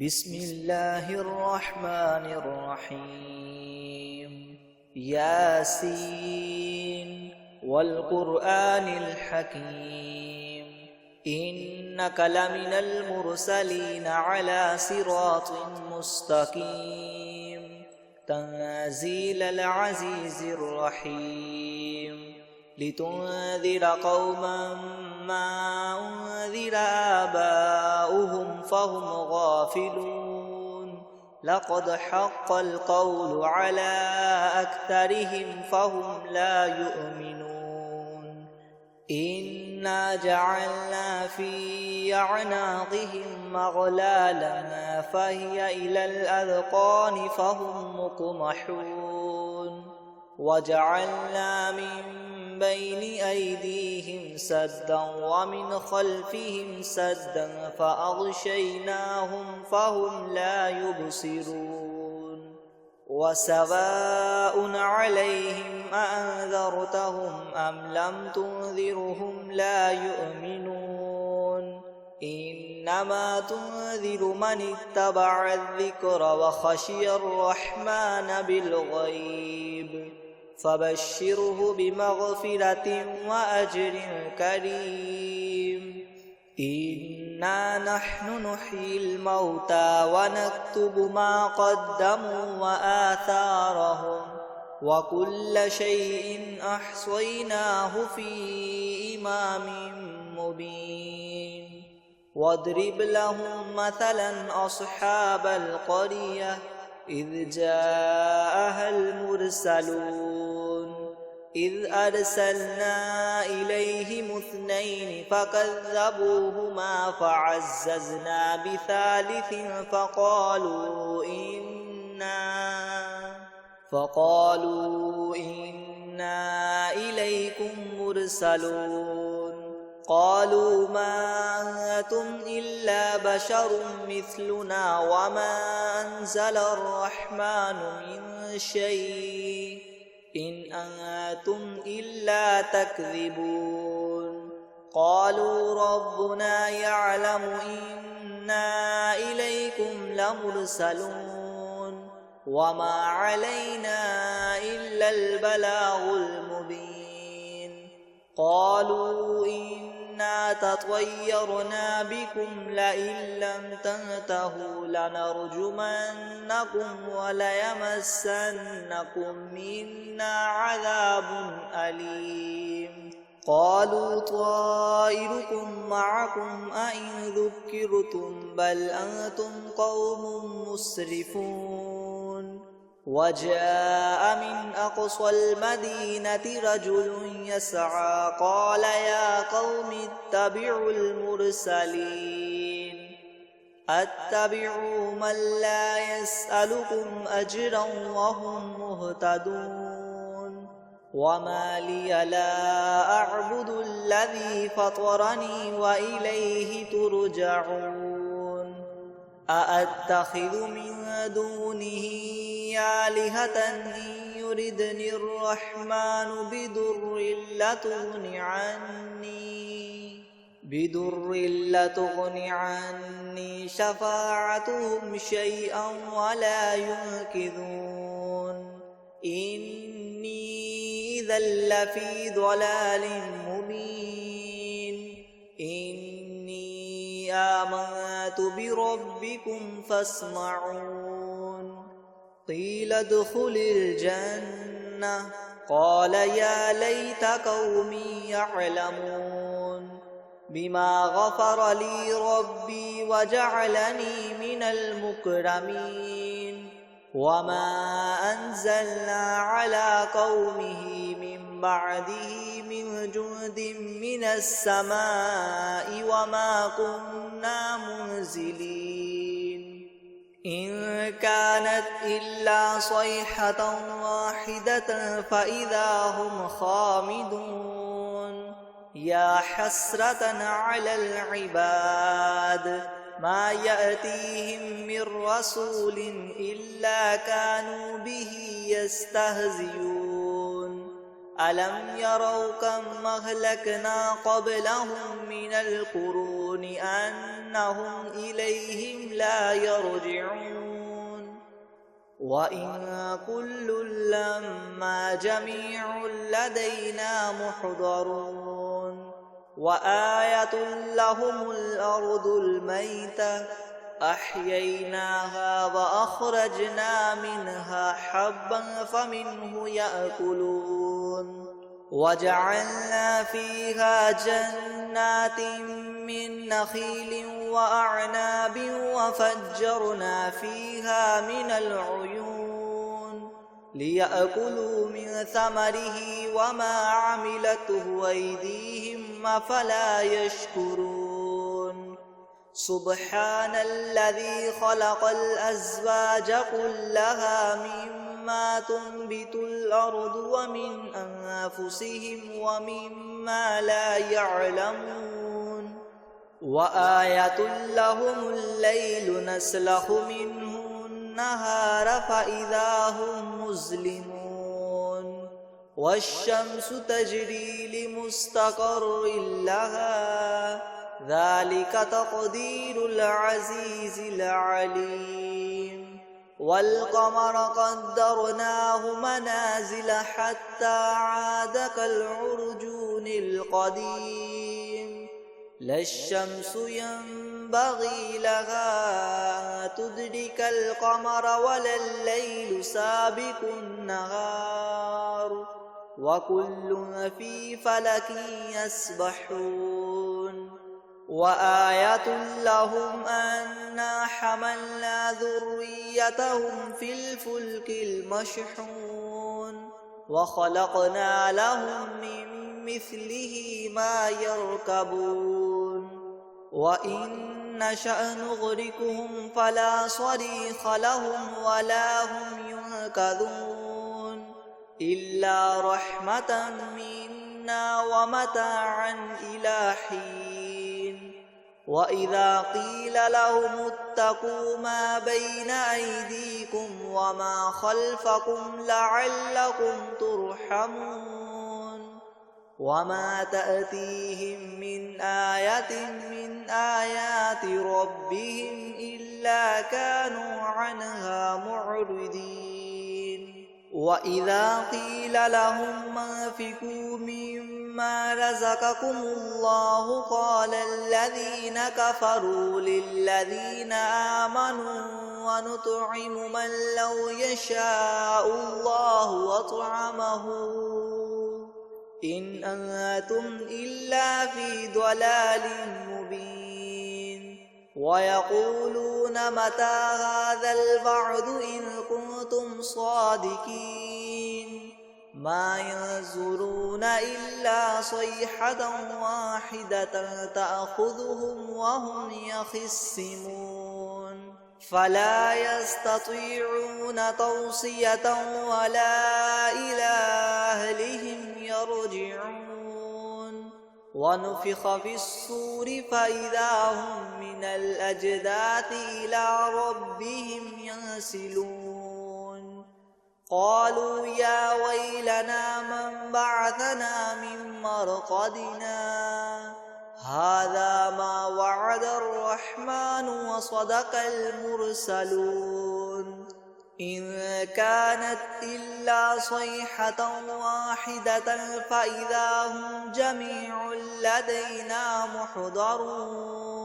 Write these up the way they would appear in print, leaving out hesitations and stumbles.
بسم الله الرحمن الرحيم ياسين والقرآن الحكيم إنك لمن المرسلين على صراط مستقيم تنزيل العزيز الرحيم لتنذر قوما ما أنذر آباؤهم فهم غافلون لقد حق القول على أكثرهم فهم لا يؤمنون إنا جعلنا في أعناقهم أغلالا فهي إلى الأذقان فهم مقمحون وجعلنا من بين أيديهم سدا ومن خلفهم سدا فأغشيناهم فهم لا يبصرون وسواء عليهم أأنذرتهم أم لم تنذرهم لا يؤمنون إنما تنذر من اتبع الذكر وخشي الرحمن بالغيب فبشره بمغفرة وأجر كريم إنا نحن نحيي الموتى ونكتب ما قدموا وآثارهم وكل شيء أحصيناه في إمام مبين واضرب لهم مثلا أصحاب القرية إذ جاءها المرسلون إذ أرسلنا إليهم اثنين فكذبوهما فعززنا بثالث فقالوا إنا إليكم مرسلون قالوا ما أنتم إلا بشر مثلنا وما أنزل الرحمن من شيء إن أنتم إلا تكذبون قالوا ربنا يعلم إنا إليكم لمرسلون وما علينا إلا البلاغ المبين قالوا إنا تطيرنا بكم لئن لم تنتهوا لنرجمنكم وليمسنكم منا عذاب أليم قالوا طائركم معكم أئن ذكرتم بل أنتم قوم مسرفون وجاء من أقصى المدينة رجل يسعى قال يا قوم اتبعوا المرسلين اتبعوا من لا يسألكم أجرا وهم مهتدون وما لي لا أعبد الذي فطرني وإليه ترجعون أأتخذ من دونه آلهة إن يردني الرحمن بدر لتغن عني شفاعتهم شيئا ولا ينقذون إني إذا لفي ضلال مبين إني آمنت بربكم فاسمعون قيل ادخل الجنة قال يا ليت قومي يعلمون بما غفر لي ربي وجعلني من المكرمين وما أنزلنا على قومه من بعده من جند من السماء وما كنا منزلين إن كانت إلا صيحة واحدة فإذا هم خامدون يا حسرة على العباد ما يأتيهم من رسول إلا كانوا به يستهزئون ألم يروا كم أهلكنا قبلهم من القرون أنهم إليهم لا يرجعون وإن كل لما جميع لدينا محضرون وآية لهم الأرض الميتة أحييناها وأخرجنا منها حبا فمنه يأكلون وجعلنا فيها جنات من نخيل وأعناب وفجرنا فيها من العيون ليأكلوا من ثمره وما عملته أيديهم أفلا يشكرون سبحان الذي خلق الأزواج كلها مما تنبت الأرض ومن أنفسهم ومما لا يعلمون وآية لهم الليل نسلخ منه النهار فإذا هم مظلمون والشمس تجري لمستقر لها ذلك تقدير العزيز العليم والقمر قدرناه منازل حتى عاد كالعرجون القديم لا الشمس ينبغي لها تدرك القمر ولا الليل سابق النهار وكل في فلك يسبحون وآية لهم أنا حملنا ذريتهم في الفلك المشحون وخلقنا لهم من مثله ما يركبون وإن نشأ نغرقهم فلا صريخ لهم ولا هم ينقذون إلا رحمة منا ومتاعا إلى حين وإذا قيل لهم اتقوا ما بين أيديكم وما خلفكم لعلكم ترحمون وما تأتيهم من آية من آيات ربهم إلا كانوا عنها معرضين وإذا قيل لهم أنفقوا مما رزقكم الله قال الذين كفروا للذين آمنوا ونطعم من لو يشاء الله أطعمه إن أنتم إلا في ضلال مبين ويقولون متى هذا الوعد إن كنتم صادقين ما ينظرون إلا صيحة واحدة تأخذهم وهم يخصمون فلا يستطيعون توصية ولا إلى أهلهم يرجعون ونفخ في الصور فإذا هم من الأجداث إلى ربهم ينسلون قالوا يا ويلنا من بعثنا من مرقدنا هذا ما وعد الرحمن وصدق المرسلون إن كانت إلا صيحة واحدة فإذا هم جميع لدينا محضرون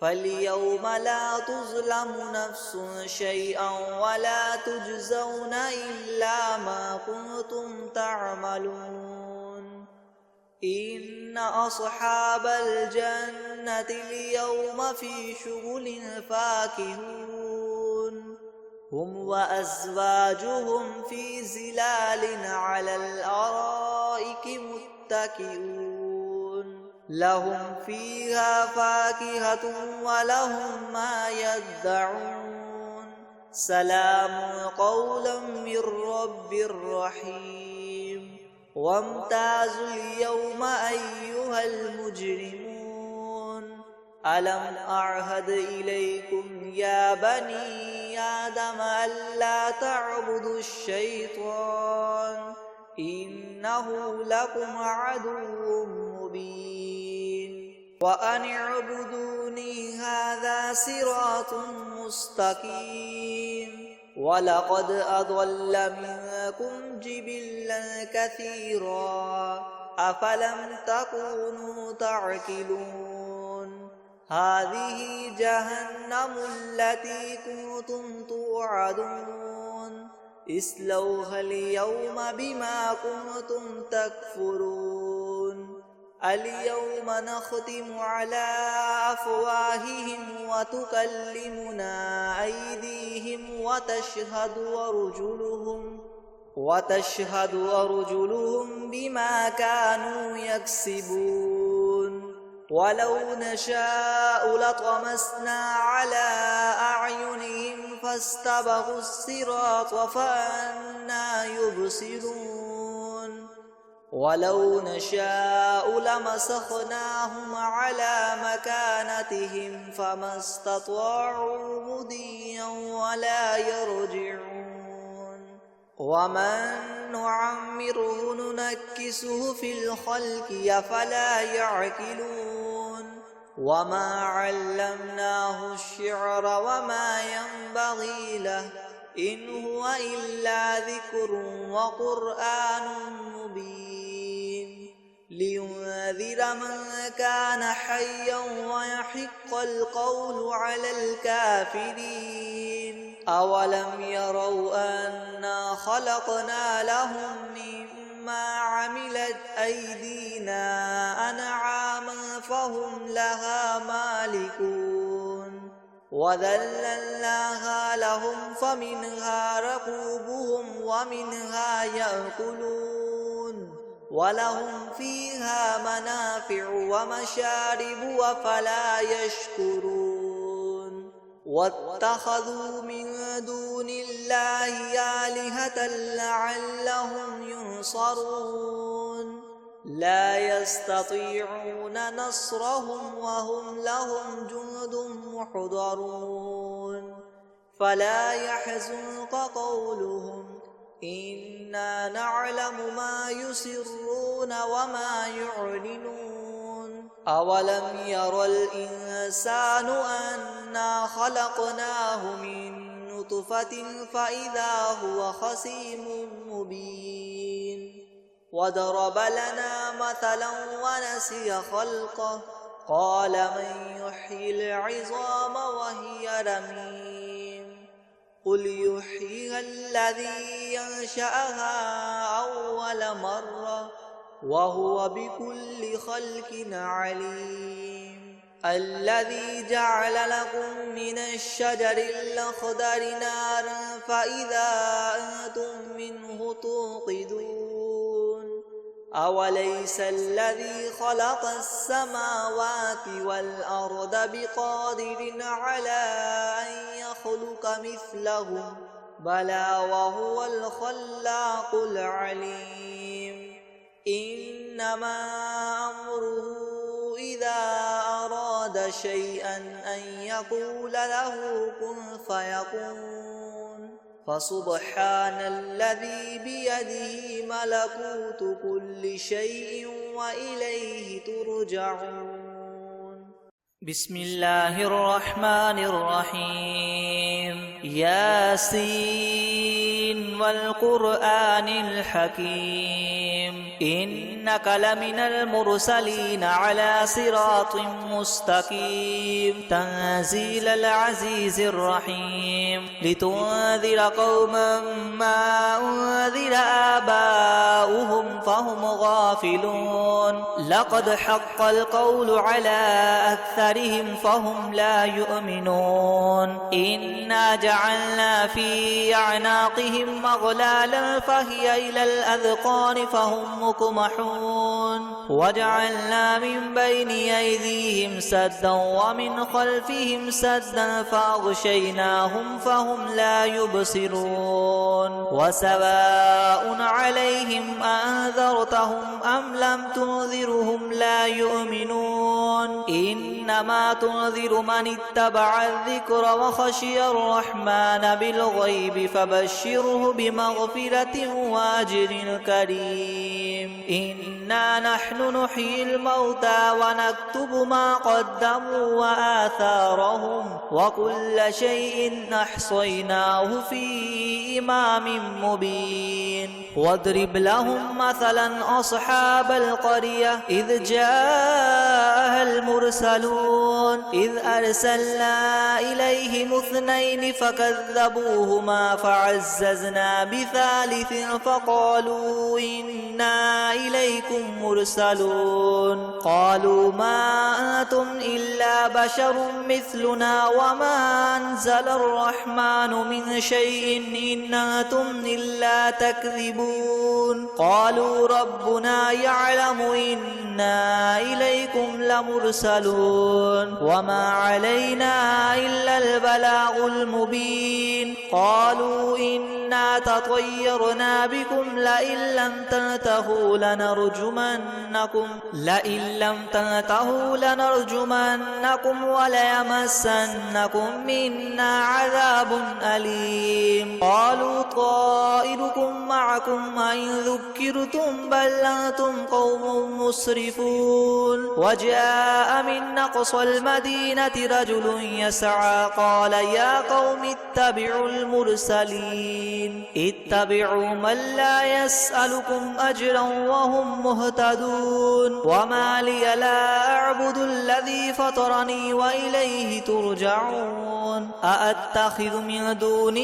فاليوم لا تظلم نفس شيئا ولا تجزون إلا ما كنتم تعملون إن أصحاب الجنة اليوم في شغل فاكهون هم وأزواجهم في زلال على الأرائك متكئون لهم فيها فاكهة ولهم ما يدعون سلام قولا من رب رحيم وامتازوا اليوم أيها المجرمون ألم أعهد إليكم يا بني آدم ألا تعبدوا الشيطان إنه لكم عدو مبين وأن اعبدوني هذا صراط مستقيم ولقد أضل منكم جبلا كثيرا أفلم تكونوا تعقلون هذه جهنم التي كنتم توعدون اصلوها اليوم بما كنتم تكفرون اليوم نختم على أفواههم وتكلمنا أيديهم وتشهد أرجلهم بما كانوا يكسبون ولو نشاء لطمسنا على أعينهم فاستبقوا الصراط فأنى يبصرون ولو نشاء لمسخناهم على مكانتهم فما استطاعوا مضيا ولا يرجعون ومن نعمره ننكسه في الخلق أفلا يعقلون وما علمناه الشعر وما ينبغي له إن هو إلا ذكر وقرآن مبين لينذر من كان حيا ويحق القول على الكافرين أولم يروا أنا خلقنا لهم مما عملت أيدينا أنعاما فهم لها مالكون وذللناها لهم فمنها ركوبهم ومنها يأكلون ولهم فيها منافع ومشارب أفلا يشكرون واتخذوا من دون الله آلهة لعلهم ينصرون لا يستطيعون نصرهم وهم لهم جند محضرون فلا يحزنك قولهم إنا نعلم ما يسرون وما يعلنون أولم ير الإنسان أنا خلقناه من نطفة فإذا هو خصيم مبين وضرب لنا مثلا ونسي خلقه قال من يحيي العظام وهي رميم قل يحييها الذي ينشأها أول مرة وهو بكل خلق عليم الذي جعل لكم من الشجر الأخضر نارا فإذا أنتم منه توقدون أوليس الذي خلق السماوات والأرض بقادر على أن يخلق مثلهم بلى وهو الخلاق العليم إنما أمره إذا أراد شيئا أن يقول له كن فيكون فسبحان الذي بيده ملكوت كل شيء وإليه ترجعون بسم الله الرحمن الرحيم ياسين والقرآن الحكيم إنك لمن المرسلين على صراط مستقيم تنزيل العزيز الرحيم لتنذر قوما ما أنذر آباؤهم فهم غافلون لقد حق القول على أكثرهم فهم لا يؤمنون إنا جعلنا في أعناقهم أغلالا فهي إلى الأذقان فهم مقمحون وجعلنا من بين أيديهم سدا ومن خلفهم سدا فأغشيناهم فهم لا يبصرون وسواء عليهم أنذرتهم أم لم تنذرهم لا يؤمنون إنما تنذر من اتبع الذكر وخشي الرحمن بالغيب فبشره بمغفرة وأجر كريم إنا نحن نحيي الموتى ونكتب ما قدموا وآثارهم وكل شيء أحصيناه في إمام مبين واضرب لهم مثلا أصحاب القرية إذ جاءها المرسلون إذ أرسلنا إليهم اثنين فكذبوهما فعززنا بثالث فقالوا إنا إليكم مرسلون قالوا ما أنتم إلا بشر مثلنا وما أنزل الرحمن من شيء إن أنتم إلا تكذبون قالوا ربنا يعلم إنا إليكم لمرسلون وما علينا إلا البلاغ المبين قالوا إنا تطيرنا بكم لئن لم تنتهوا لنرجمنكم وليمسنكم منا عذاب أليم قالوا طائركم معكم أئن ذكرتم بل أنتم قوم مسرفون وجاء من أقصى المدينة رجل يسعى قال يا قوم اتبعوا المرسلين اتبعوا من لا يسألكم أجرا وهم مهتدون وما لي لا أعبد الذي فطرني وإليه ترجعون أأتخذ من دونه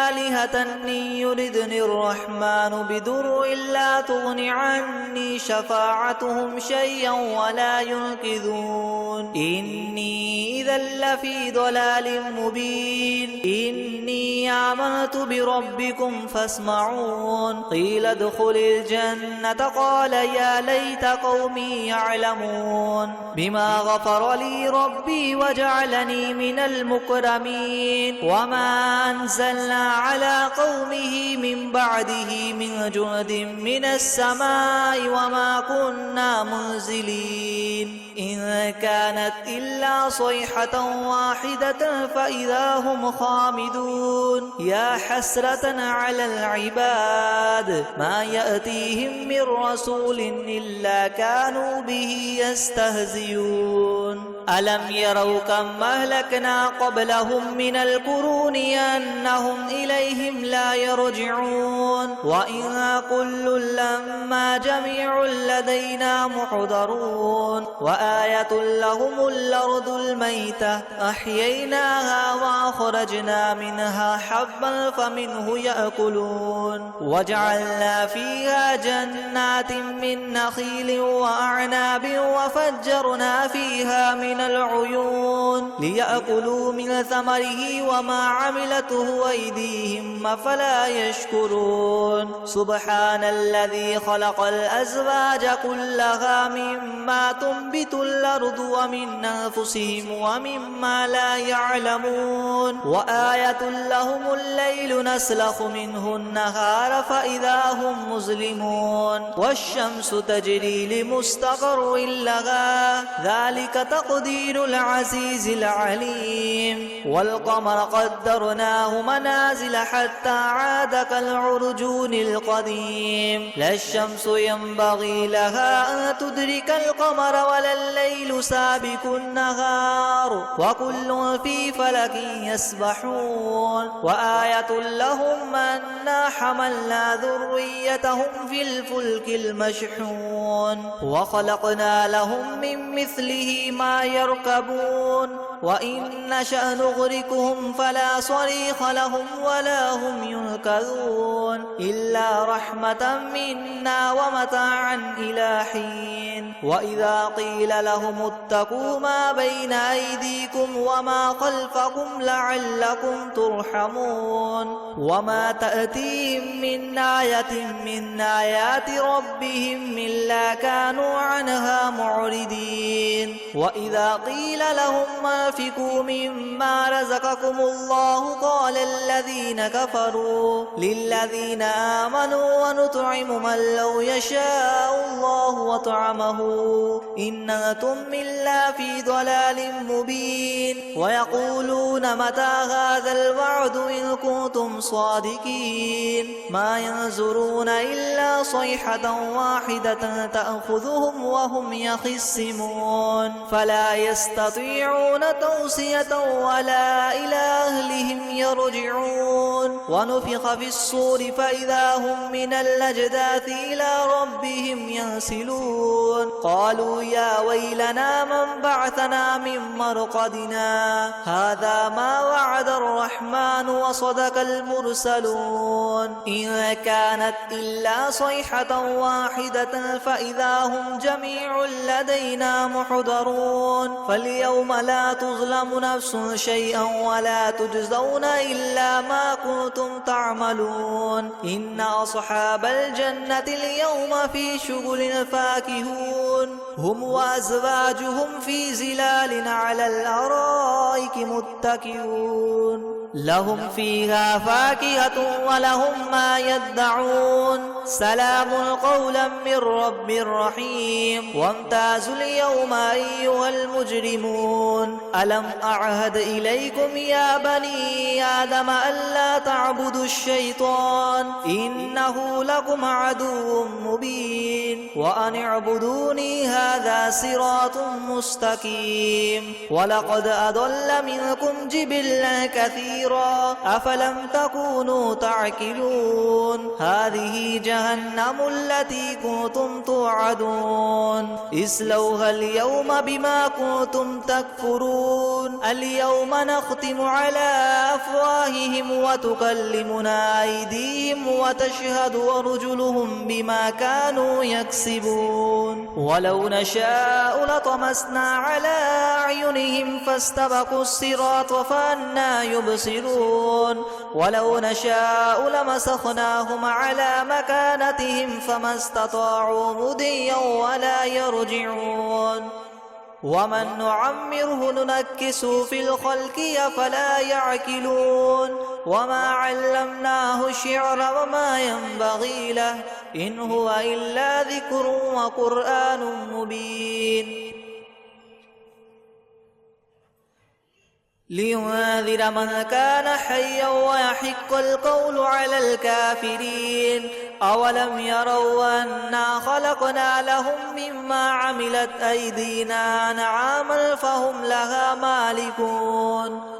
آلهة إن يردني الرحمن بدر لا تغن عني شفاعتهم شيئا ولا ينقذون إني إذا لفي ضلال مبين إني آمنت بربكم فاسمعون قيل ادخل الجنة قال يا ليت قومي يعلمون بما غفر لي ربي وجعلني من المكرمين وما أنزلنا على قومه من بعده من جند من السماء وما كنا منزلين إن كانت إلا صيحة واحدة فإذا هم خامدون يا حسرة على العباد ما يأتيهم من رسول إلا كانوا به يستهزئون ألم يروا كم أهلكنا قبلهم من القرون أنهم إليهم لا يرجعون وإن كل لما جميع لدينا محضرون وآية لهم الأرض الميتة أحييناها وأخرجنا منها حبا فمنه يأكلون وجعلنا فيها جنات من نخيل وأعناب وفجرنا فيها من العيون ليأكلوا من ثمره وما عملته أيديهم أفلا يشكرون سبحان الذي خلق الأزواج كلها مما تنبت الأرض ومن أنفسهم ومما لا يعلمون وآية لهم الليل نسلخ منه النهار فإذا هم مظلمون والشمس تجري لمستقر لها ذلك تقدير العزيز العليم والقمر قدرناه منازل حتى عاد كالعرجون القديم لا الشمس ينبغي لها أن تدرك القمر ولا الليل سابق النهار وكل في فلك يسبحون وآية لهم أنا حملنا ذريتهم في الفلك المشحون وخلقنا لهم من مثله ما يركبون وإن نشأ نغرقهم فلا صريخ لهم ولا هم ينقذون إلا رحمة منا ومتاعا إلى حين وإذا قيل لهم اتقوا ما بين أيديكم وما خلفكم لعلكم ترحمون وما تأتيهم من آية من آيات ربهم إلا كانوا عنها معرضين وإذا قيل لهم أنفقوا مما رزقكم الله قال الذين كفروا للذين آمنوا ونطعم من لو يشاء الله وطعمه إن أنتم إلا في ضلال مبين ويقولون متى هذا الوعد إن كنتم صادقين ما ينظرون إلا صيحة واحدة تأخذهم وهم يخصمون فلا يستطيعون توصية ولا إلى أهلهم يرجعون ونفخ في الصور فإذا هم من الأجداث إلى ربهم ينسلون قالوا يا ويلنا من بعثنا من مرقدنا هذا ما وعد الرحمن وصدق المرسلون إن كانت إلا صيحة واحدة فإذا هم جميع لدينا محضرون فاليوم لا تظلم نفس شيئا ولا تجزون إلا ما كنتم تعملون إن أصحاب الجنة اليوم في شغل فاكهون هم وأزواجهم في ظلال على الأرائك متكئون لهم فيها فاكهة ولهم ما يدعون سلام قولا من رب رحيم وامتازوا اليوم أيها المجرمون ألم أعهد إليكم يا بني آدم ألا تعبدوا الشيطان إنه لكم عدو مبين وأن اعبدوني هذا صراط مستقيم ولقد أضل منكم جبلا كثيرا أفلم تكونوا تعقلون هذه جهنم التي كنتم توعدون اصلوها اليوم بما كنتم تكفرون اليوم نختم على أفواههم وتكلمنا أيديهم وتشهد أرجلهم بما كانوا يكسبون ولو نشاء لطمسنا على أعينهم فاستبقوا الصراط فأنى يبصرون ولو نشاء لمسخناهم على مكانتهم فما استطاعوا مضيا ولا يرجعون ومن نعمره ننكسه في الخلق أفلا يعقلون وما علمناه الشعر وما ينبغي له إن هو إلا ذكر وقرآن مبين لينذر من كان حيا ويحق القول على الكافرين أولم يروا أنا خلقنا لهم مما عملت أيدينا أنعاما فهم لها مالكون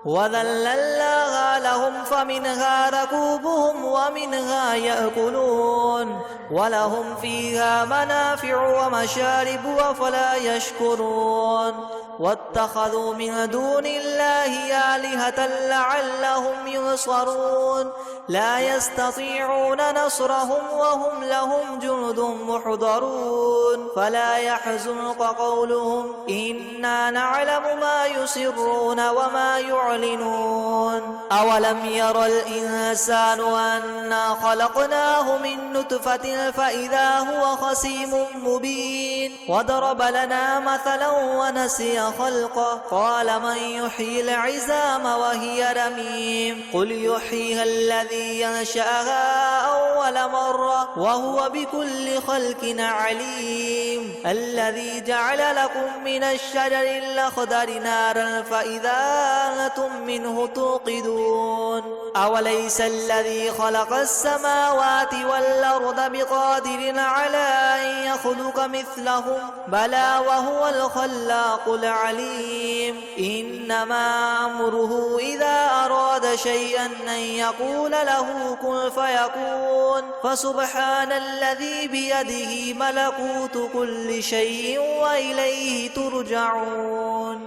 وذللناها لهم فمنها ركوبهم ومنها يأكلون ولهم فيها منافع ومشارب أفلا يشكرون واتخذوا من دون الله آلهة لعلهم ينصرون لا يستطيعون نصرهم وهم لهم جند محضرون فلا يحزنك قولهم إنا نعلم ما يسرون وما يعلنون أولم ير الإنسان أنا خلقناه من نطفة فإذا هو خصيم مبين وضرب لنا مثلا ونسي خلقه قال من يحيي العظام وهي رميم قل يحييها الذي ينشأها أول مرة وهو بكل خلق عليم الذي جعل لكم من الشجر الأخضر نارا فإذا أنتم منه توقدون أوليس الذي خلق السماوات والأرض بقادر على أن يخلق مثلهم بلى وهو الخلاق العليم إنما أمره إذا أراد شيئا أن يقول له كن فيكون فسبحان الذي بيده ملكوت كل شيء وإليه ترجعون